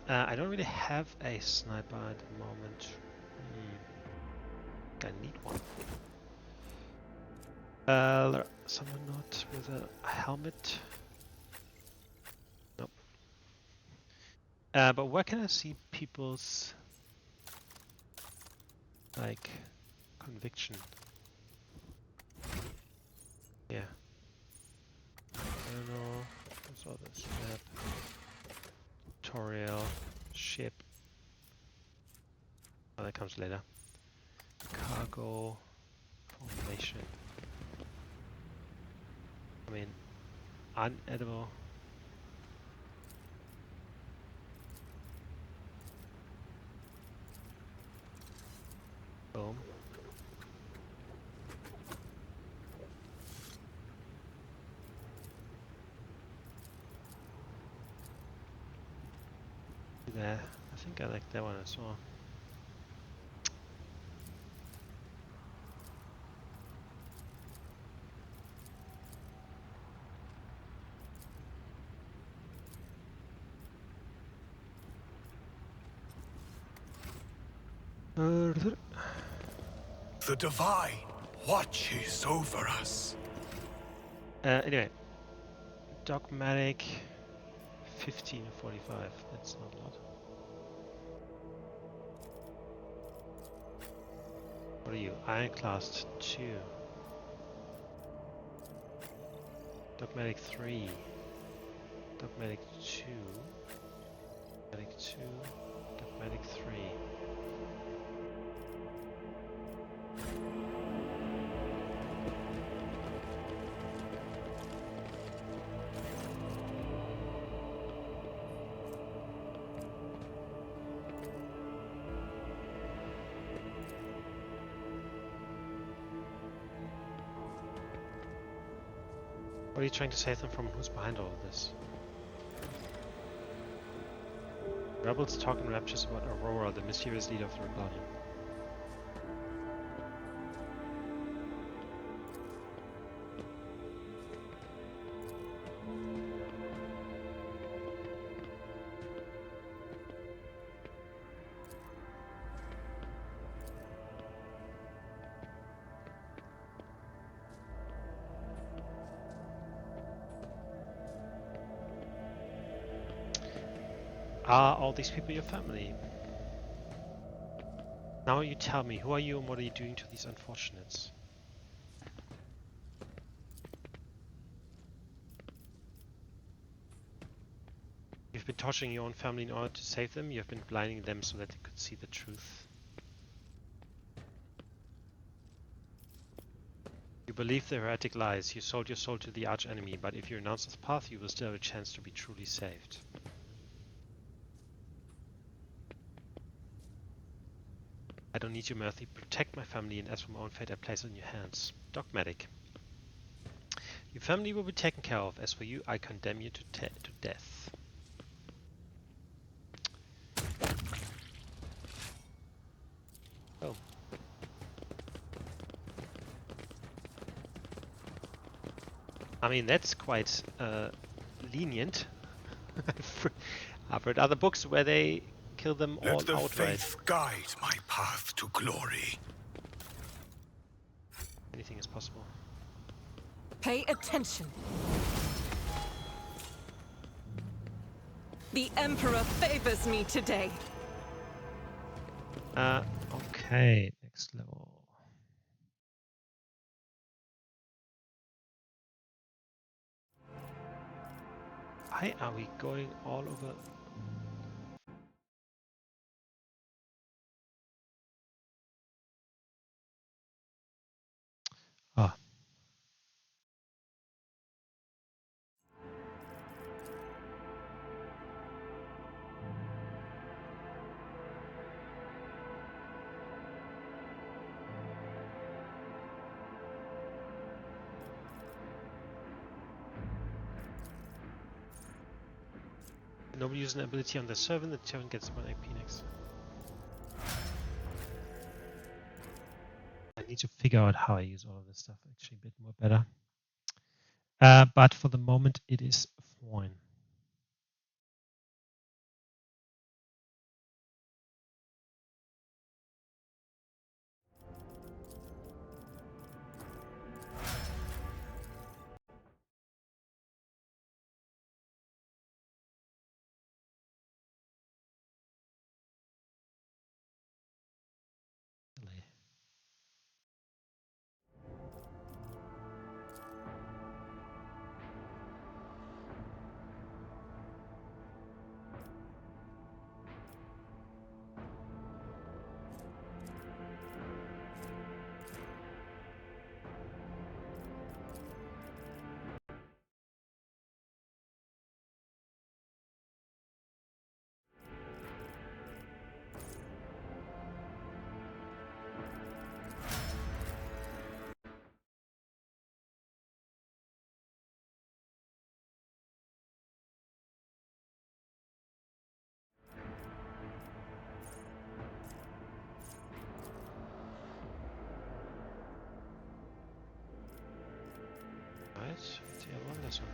I don't really have a sniper at the moment. I need one. Someone not with a helmet. Nope. But where can I see people's like conviction? Yeah. I don't know. What's all this? Map. Tutorial. Ship. Oh, that comes later. Cargo. Formation. I mean, unedible. Boom. There. I think I like that one as well. The Divine watches over us. Anyway, dogmatic 1545. That's not a lot. What are you? Ironclast 2. Dogmatic 3. Dogmatic 2. Dogmatic 2. Dogmatic 3. What are you trying to save them from? Who's behind all of this? Rebels talk in raptures about Aurora, the mysterious leader of the rebellion. Are all these people your family? Now you tell me, who are you and what are you doing to these unfortunates? You've been torturing your own family in order to save them. You have been blinding them so that they could see the truth. You believe the heretic lies. You sold your soul to the arch-enemy, but if you renounce this path, you will still have a chance to be truly saved. I don't need your mercy. Protect my family, and as for my own fate, I place it in your hands. Dogmatic. Your family will be taken care of. As for you, I condemn you to death. Oh. I mean, that's quite lenient. I've read other books where they kill them all outright. Let the faith guide my path to glory. Anything is possible. Pay attention. The Emperor favors me today. Okay, next level. Why are we going all over? Ah. Nobody uses an ability on the servant, the servant gets 1 AP next. I need to figure out how I use all of this stuff actually a bit more better. But for the moment, it is fine. Alright, the other one, this one.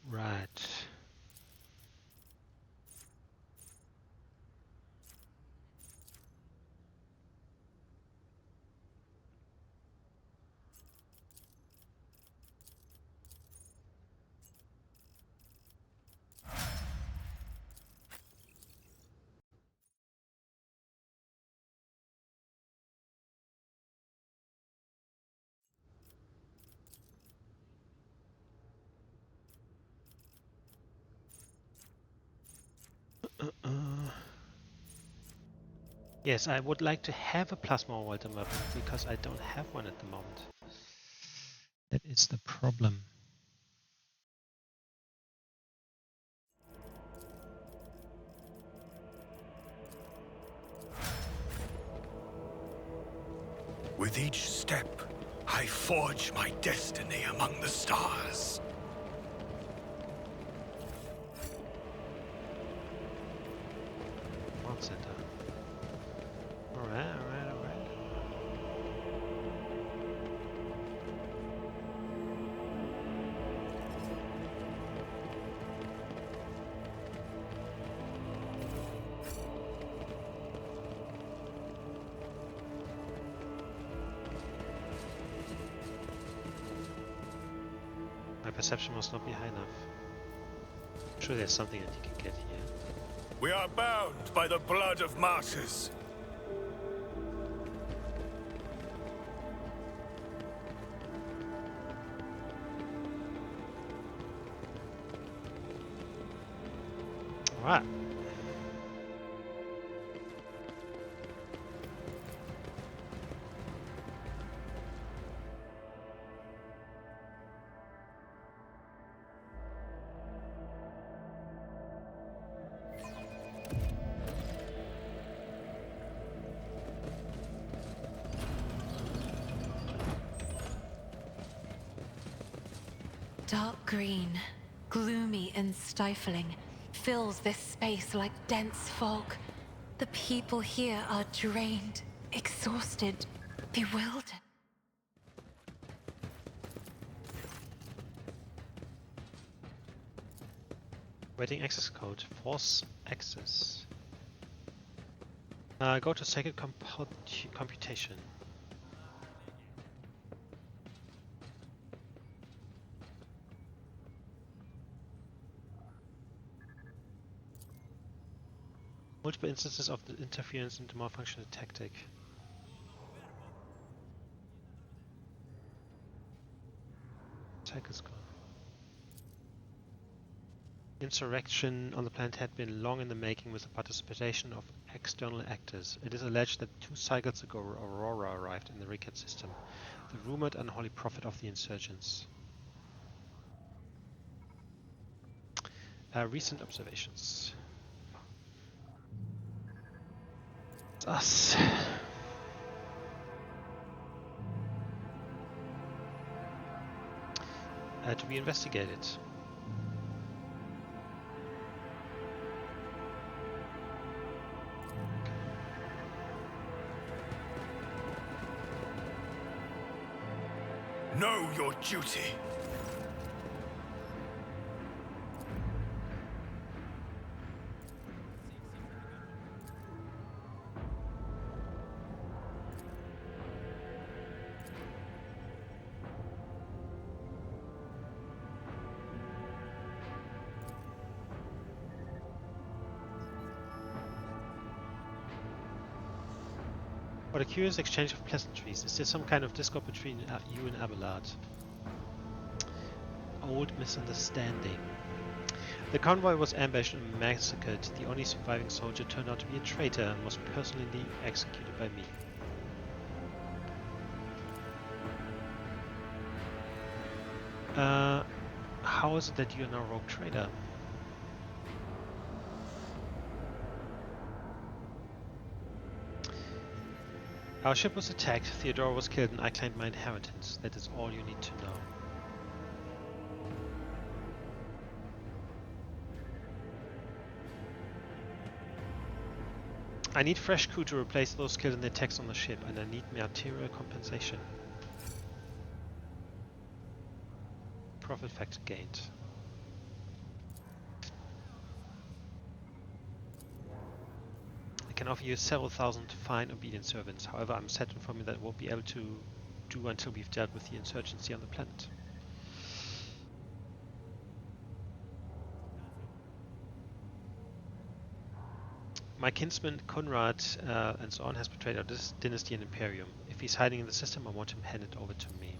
Right. Yes, I would like to have a plasma orbital weapon because I don't have one at the moment. That is the problem. With each step, I forge my destiny among the stars. Command center. Alright. My perception must not be high enough. I'm sure there's something that you can get here. We are bound by the blood of martyrs. Alright. Dark green, gloomy and stifling, fills this space like dense fog. The people here are drained, exhausted, bewildered. Waiting access code. Force access. Go to sacred computation. Multiple instances of the interference into malfunctional tactic. Cycle score. Insurrection on the planet had been long in the making with the participation of external actors. It is alleged that 2 cycles ago Aurora arrived in the Rykad system, the rumored unholy prophet of the insurgents. Recent observations. It's us. To be investigated. Know your duty. What a curious exchange of pleasantries. Is there some kind of discord between you and Abelard? Old misunderstanding. The convoy was ambushed and massacred. The only surviving soldier turned out to be a traitor and was personally executed by me. How is it that you are now rogue trader? Our ship was attacked, Theodora was killed, and I claimed my inheritance. That is all you need to know. I need fresh crew to replace those killed in the attacks on the ship, and I need material compensation. Profit factor gained. I can offer you several thousand fine obedient servants. However, I'm sad to inform you that I won't be able to do until we've dealt with the insurgency on the planet. My kinsman Conrad and so on has betrayed our dynasty and imperium. If he's hiding in the system, I want him handed over to me.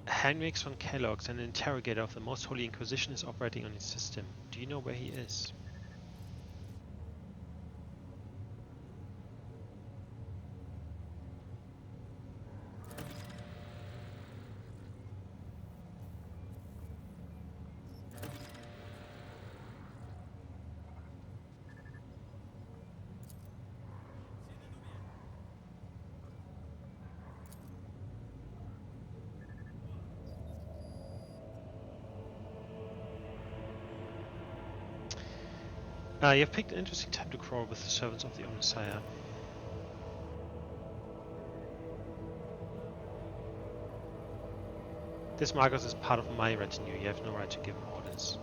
Heinrich von Kellogg's, an interrogator of the Most Holy Inquisition, is operating on his system. Do you know where he is? You have picked an interesting time to quarrel with the servants of the Omnissiah. This Marcos is part of my retinue. You have no right to give him orders.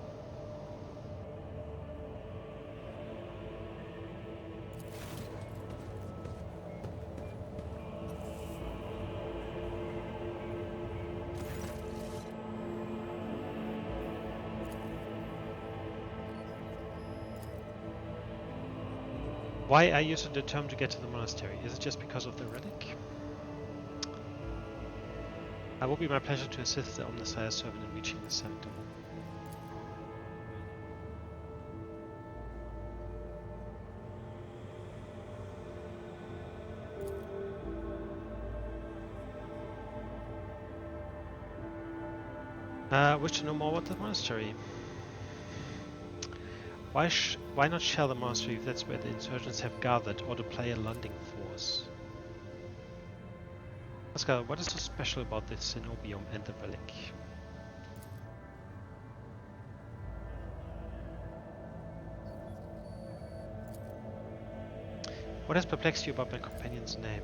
Why are you so determined to get to the monastery? Is it just because of the relic? It will be my pleasure to assist the Omnissiah servant in reaching the sanctum. Wish to know more about the monastery? Why not shell the monastery if that's where the insurgents have gathered, or to play a landing force? Oscar, what is so special about the cenobium and the relic? What has perplexed you about my companion's name?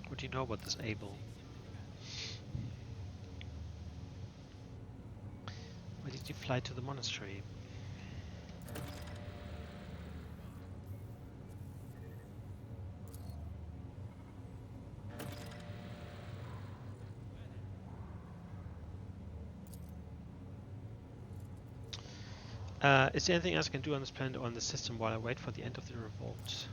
What do you know about this Abel? Why did you fly to the monastery? Is there anything else I can do on this planet or on the system while I wait for the end of the revolt?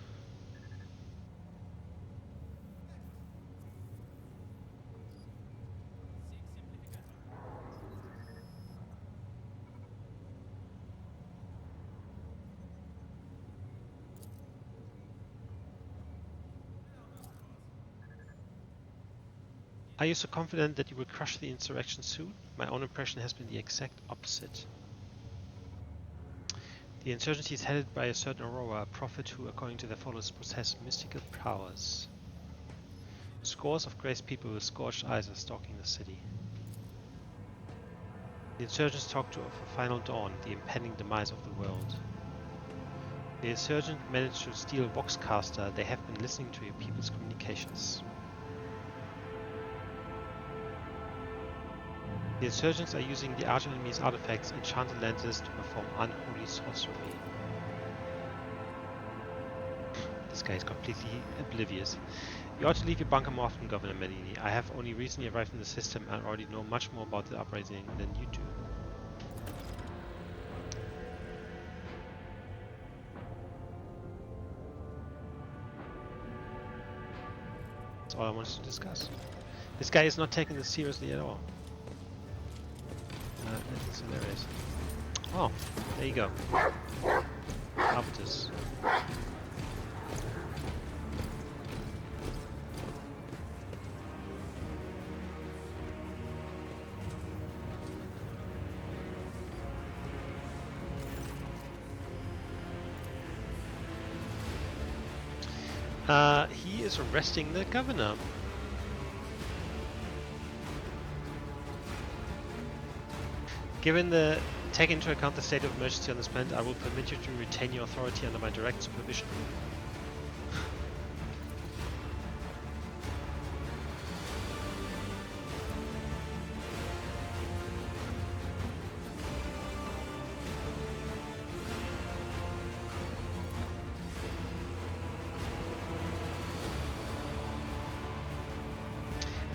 Are you so confident that you will crush the insurrection soon? My own impression has been the exact opposite. The insurgency is headed by a certain Aurora, a prophet who, according to their followers, possesses mystical powers. Scores of graced people with scorched eyes are stalking the city. The insurgents talk of a final dawn, the impending demise of the world. The insurgent managed to steal Voxcaster. They have been listening to your people's communications. The insurgents are using the arch-enemy's artifacts, enchanted lenses, to perform unholy sorcery. This guy is completely oblivious. You ought to leave your bunker more often, Governor Medineh. I have only recently arrived in the system and already know much more about the uprising than you do. That's all I wanted to discuss. This guy is not taking this seriously at all. So there it is. Oh, there you go. Arbiters. He is arresting the governor. Take into account the state of emergency on this planet, I will permit you to retain your authority under my direct supervision.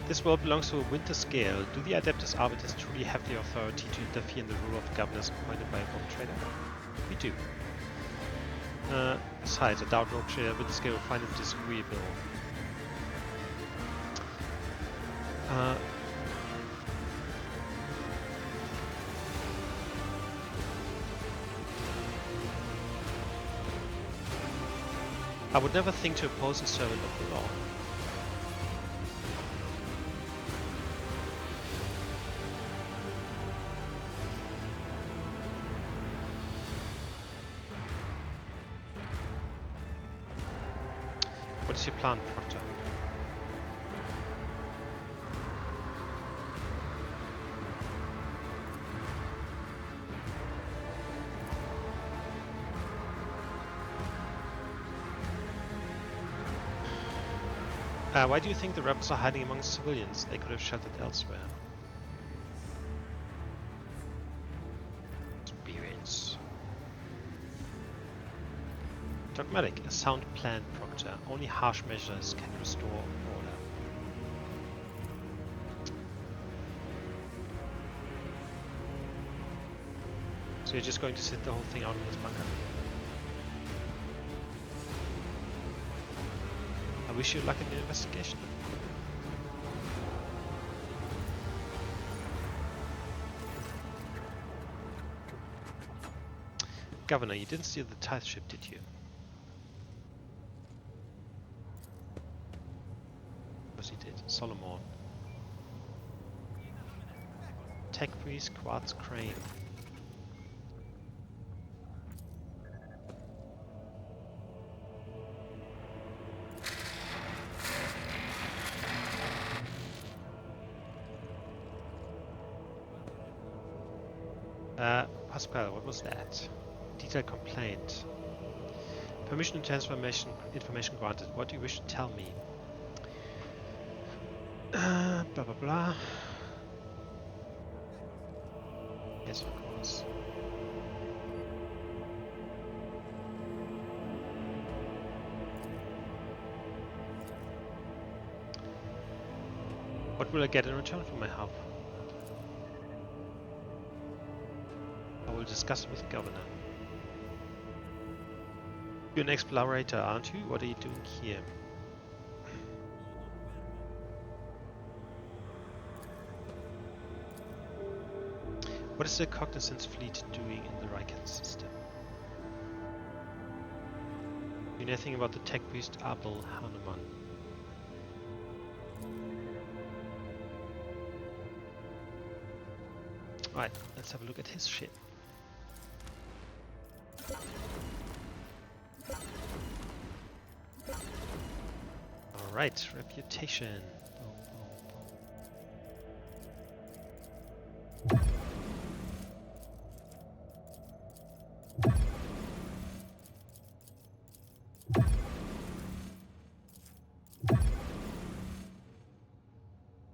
This world belongs to a winter scale. Do the Adeptus Arbiters truly have the authority to interfere in the rule of governors appointed by a rogue trader? We do. Besides, I doubt rogue trader with the scale will find it disagreeable. I would never think to oppose a servant of the law. What is your plan, Proctor? Why do you think the rebels are hiding among civilians? They could have sheltered elsewhere. Experience. Dogmatic, a sound plan, Proctor. Only harsh measures can restore order. So you're just going to sit the whole thing out in this bunker? I wish you luck in the investigation. Governor, you didn't steal the tithe ship, did you? He did. Solomon. Tech priest, quartz crane. Pascal, what was that? Detailed complaint. Permission to transfer information granted. What do you wish to tell me? Blah blah blah. Yes, of course. What will I get in return for my help? I will discuss it with the governor. You're an explorator, aren't you? What are you doing here? What is the Cognizance fleet doing in the Rykad system? You know anything about the tech priest Abel Hanuman? Alright, let's have a look at his shit. Alright, reputation.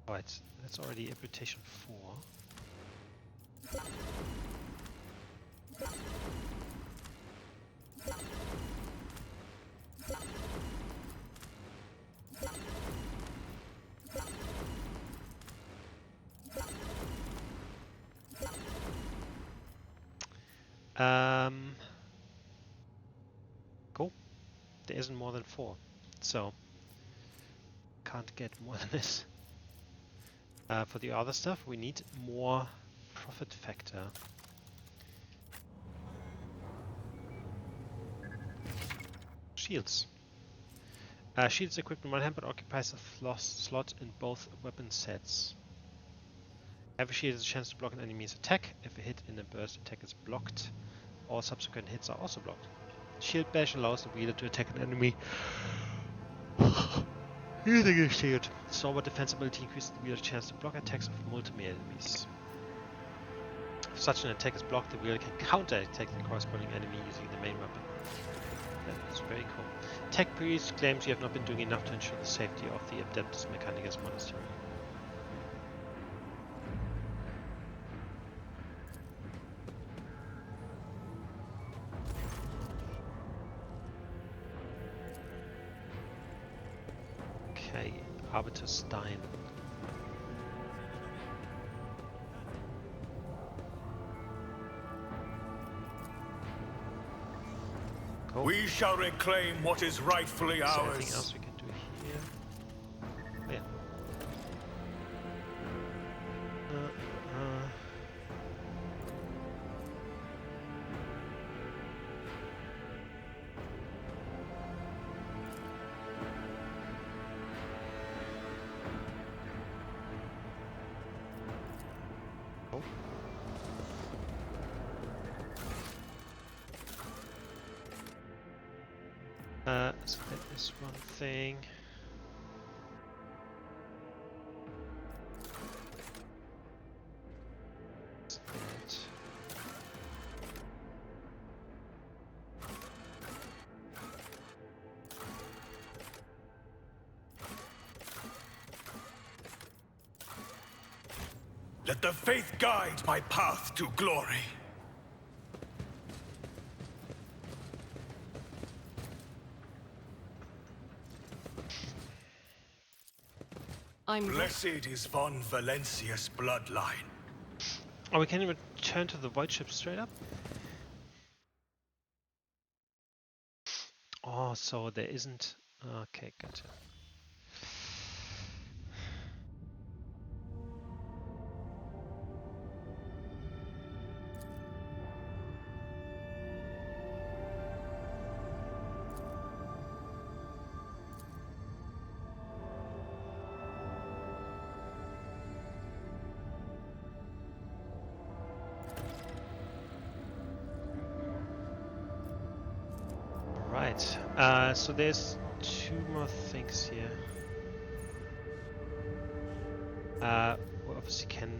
Alright, that's already reputation 4. Cool. There isn't more than 4, so can't get more than this. For the other stuff, we need more profit factor. Shields. Shields equipped in one hand but occupies a slot in both weapon sets. Every shield has a chance to block an enemy's attack. If a hit in a burst attack is blocked, all subsequent hits are also blocked. Shield bash allows the wielder to attack an enemy using a shield. Stalwart defense ability increases the wielder's chance to block attacks of multiple enemies. If such an attack is blocked, the wielder can counter-attack the corresponding enemy using the main weapon. That is very cool. Tech Priest claims you have not been doing enough to ensure the safety of the Adeptus Mechanicus monastery. Okay, Arbiter Stein. Cool. We shall reclaim what is rightfully Is there ours. anything else we can do here? Oh, yeah. Oh. So that is one thing. What's that? Let the faith guide my path to glory. Blessed is von Valencia's bloodline. Oh, we can return to the void ship straight up? Oh, so there isn't... Okay, gotcha. Right, so there's 2 more things here. We obviously can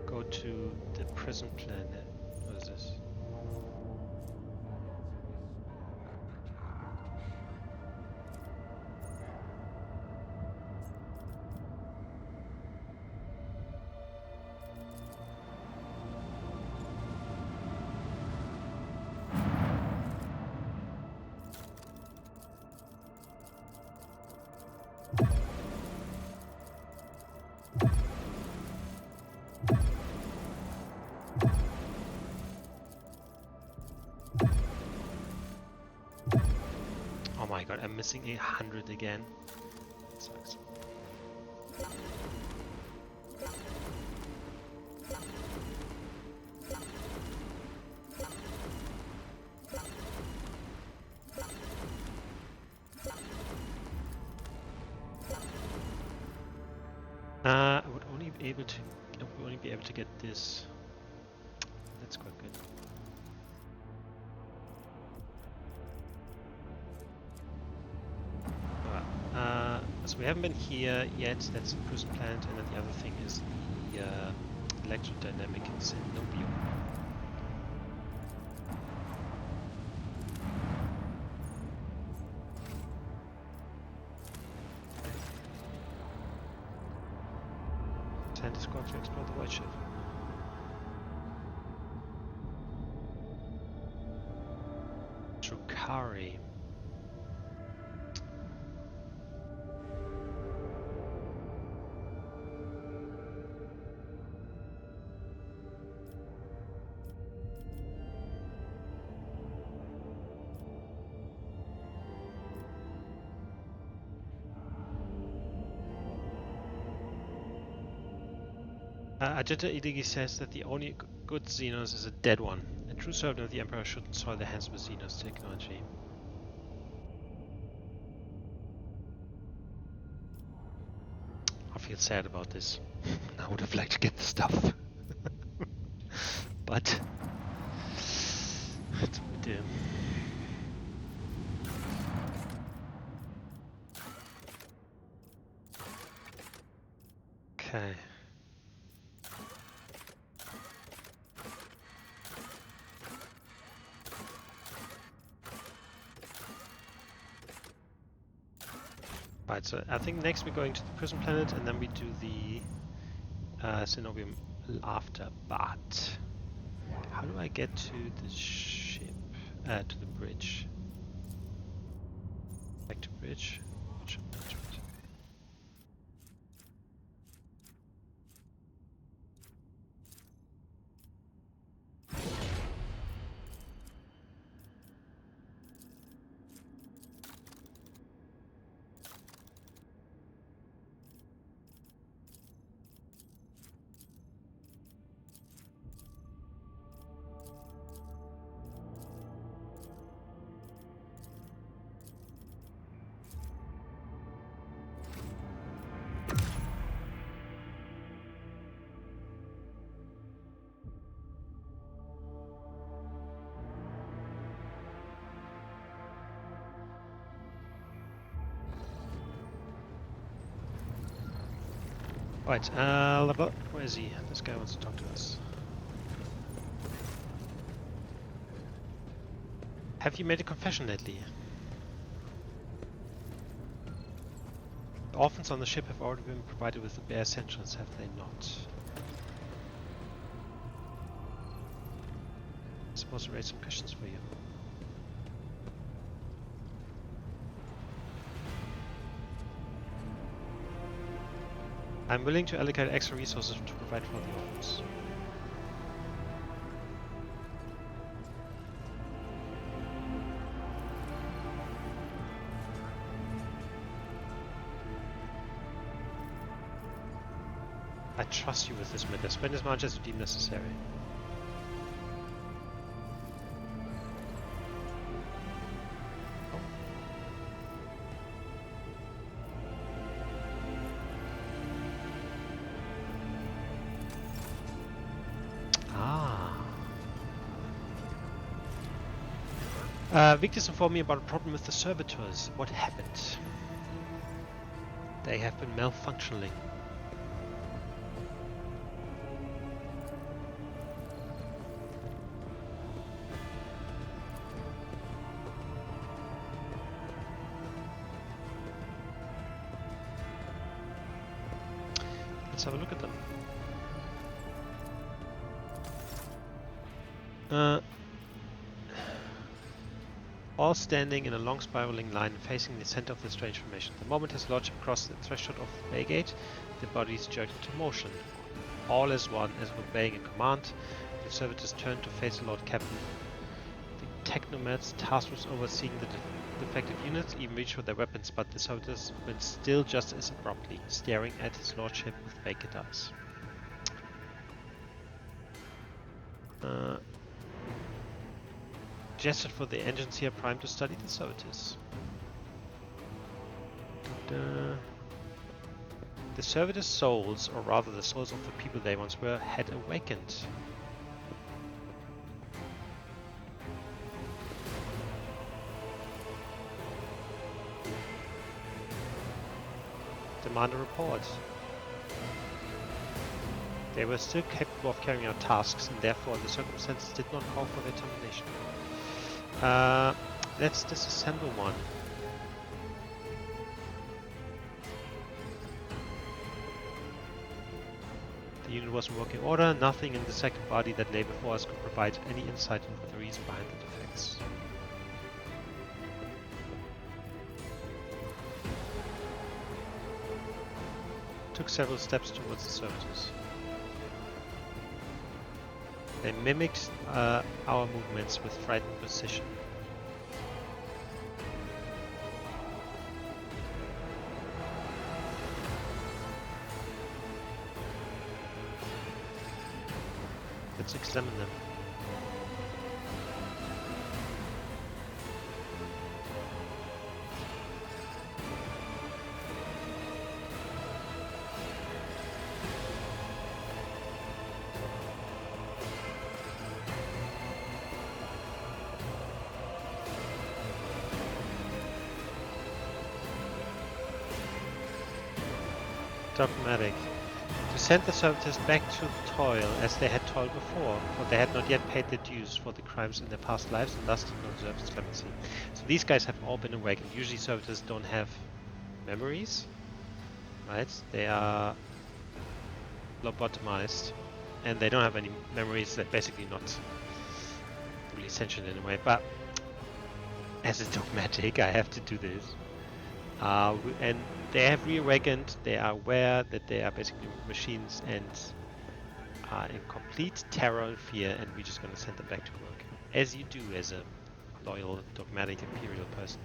go to the prison planet. What is this? Oh my god, I'm missing 100 again. That sucks. I would only be able to get this. That's quite good. So we haven't been here yet, that's the prison planet, and then the other thing is the electrodynamic Zenobio. Send a squad to explore the void ship. Drukari. Ajita Idigi says that the only good Xenos is a dead one. A true servant of the Emperor shouldn't soil their hands with Xenos technology. I feel sad about this. I would have liked to get the stuff. But it's what we do. Okay. Right, so I think next we're going to the prison planet and then we do the Cenobium after. But how do I get to the ship? To the bridge. Back to bridge. Ship management. Right, where is he? This guy wants to talk to us. Have you made a confession lately? The orphans on the ship have already been provided with the bare essentials, have they not? I'm supposed to raise some questions for you. I'm willing to allocate extra resources to provide for the orphans. I trust you with this matter. Spend as much as you deem necessary. Victus informed me about a problem with the servitors. What happened? They have been malfunctioning. Let's have a look at them. All standing in a long spiraling line facing the center of the strange formation. The moment his lordship crossed the threshold of the bay gate, the bodies jerked into motion. All as one, as if obeying a command, the servitors turned to face the Lord Captain. The technomads tasked with overseeing the defective units even reached for their weapons, but the servitors went still just as abruptly, staring at his lordship with vacant eyes. Gestured for the engines here primed to study the servitors. The servitors' souls, or rather the souls of the people they once were, had awakened. Demand a report. They were still capable of carrying out tasks, and therefore the circumstances did not call for their termination. Let's disassemble one. The unit was in working order. Nothing in the second body that lay before us could provide any insight into the reason behind the defects. Took several steps towards the servitors. They mimicked our movements with frightened precision. Let's examine them. Dogmatic. To send the servitors back to toil as they had toiled before, for they had not yet paid their dues for the crimes in their past lives and thus did not deserve his clemency. So these guys have all been awakened. Usually servitors don't have memories, right? They are lobotomized and they don't have any memories. They're basically not really sentient in a way, but as a dogmatic I have to do this. And they have reawakened, they are aware that they are basically machines and are in complete terror and fear, and we're just going to send them back to work. As you do as a loyal, dogmatic, imperial person.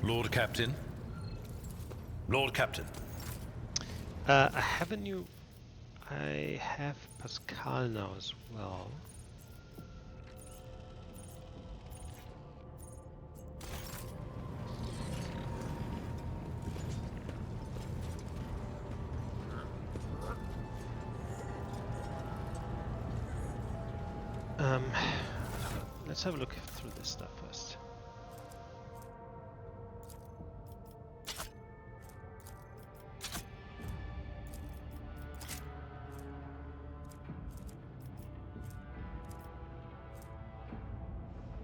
Lord Captain? Lord Captain. I have a new... I have Pascal now as well. Let's have a look through this stuff first.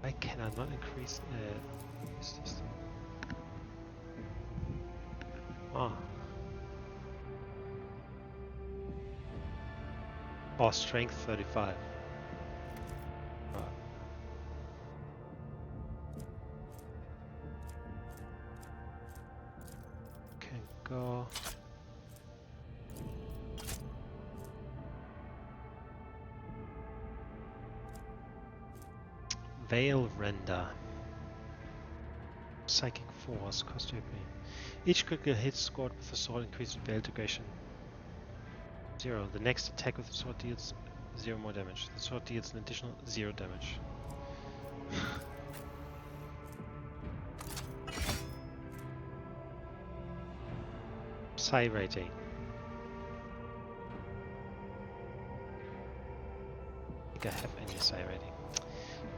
Why can I not increase this system? Ah. Oh, strength 35. Can go. Veil Render. Psychic Force, cost to agree. Each critical hit scored with the sword increases Veil duration 0. The next attack with the sword deals 0 more damage. The sword deals an additional 0 damage. Psi rating. I think I have any Psi rating.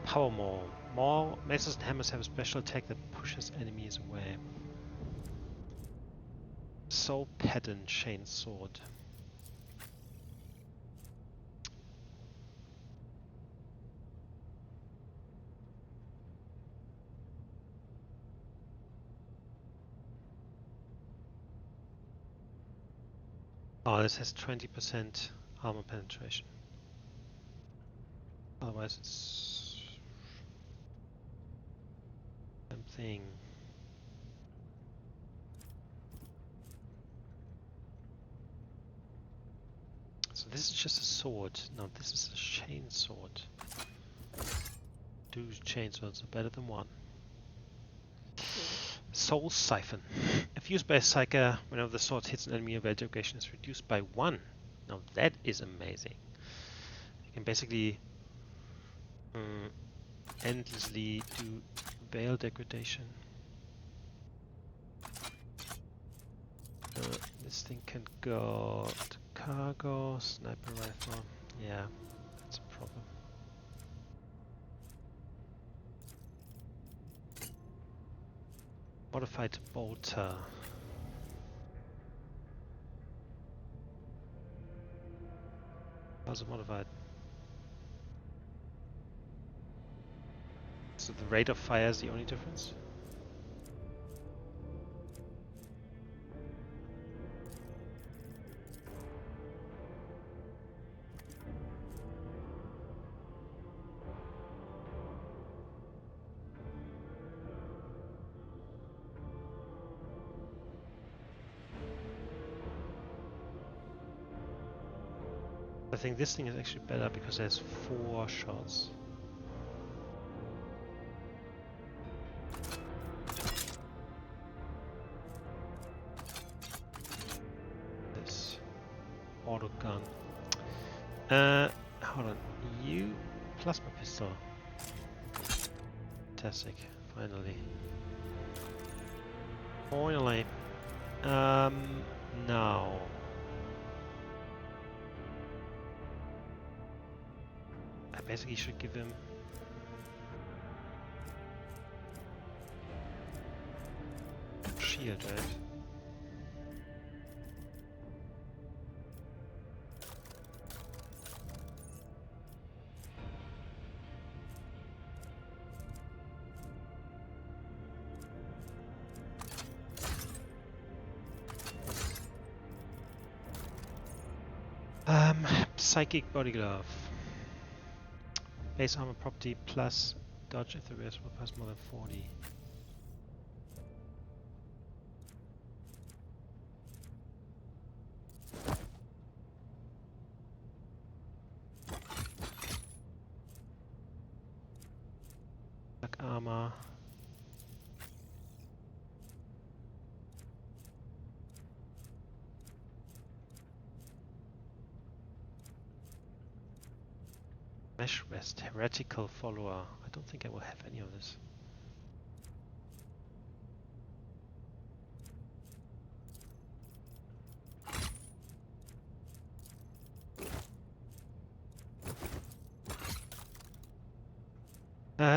Power Maul. More maces and hammers have a special attack that pushes enemies away. Soul Pattern Chain Sword. Oh, this has 20% armor penetration. Otherwise it's something. So this is just a sword. No, this is a chain sword. Two chain swords are better than one. Soul Siphon. If used by a Psyker, whenever the sword hits an enemy, your veil duration is reduced by 1. Now that is amazing. You can basically endlessly do veil degradation. This thing can go to cargo, sniper rifle. Yeah, that's a problem. Modified bolter. How's it modified? So the rate of fire is the only difference? I think this thing is actually better because there's 4 shots. This auto gun. Hold on. You plasma pistol. Fantastic. Finally. Finally. Now. I basically should give him shield, right? Psychic body glove. Base armor property plus dodge if the rest will pass more than 40. Black armor. Mesh West, Heretical Follower. I don't think I will have any of this.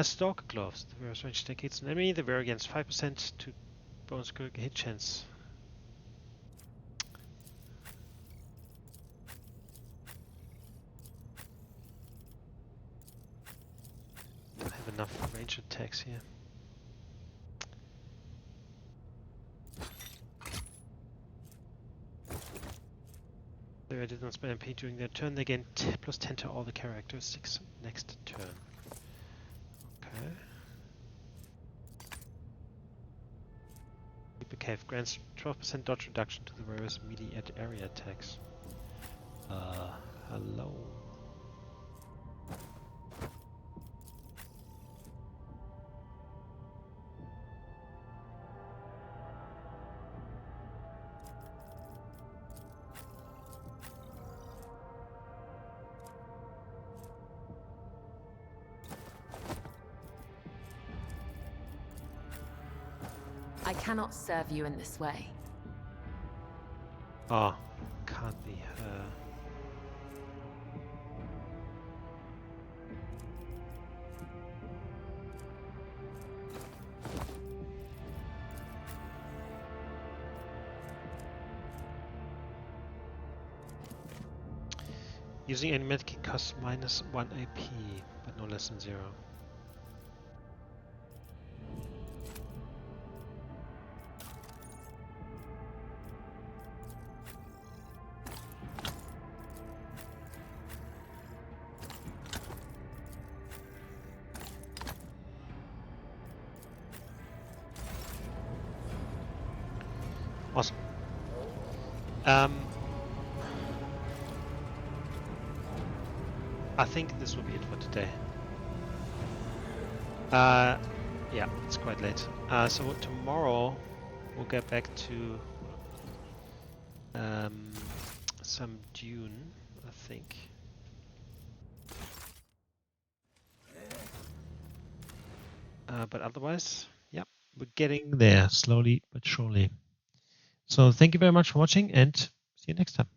Stalker Gloves. The various range decades an enemy. They vary against 5% to bonus critical hit chance. Enough range attacks here. Though I did not spend MP during their turn, they gain +10 to all the characteristics next turn. Okay. Keeper Cave grants 12% dodge reduction to the various immediate area attacks. Hello. I cannot serve you in this way. Oh, can't be her. Using any medkit costs -1 AP, but no less than 0. Awesome. I think this will be it for today. Yeah, it's quite late. So tomorrow we'll get back to some Dune, I think. But otherwise, yeah, we're getting there slowly but surely. So thank you very much for watching and see you next time.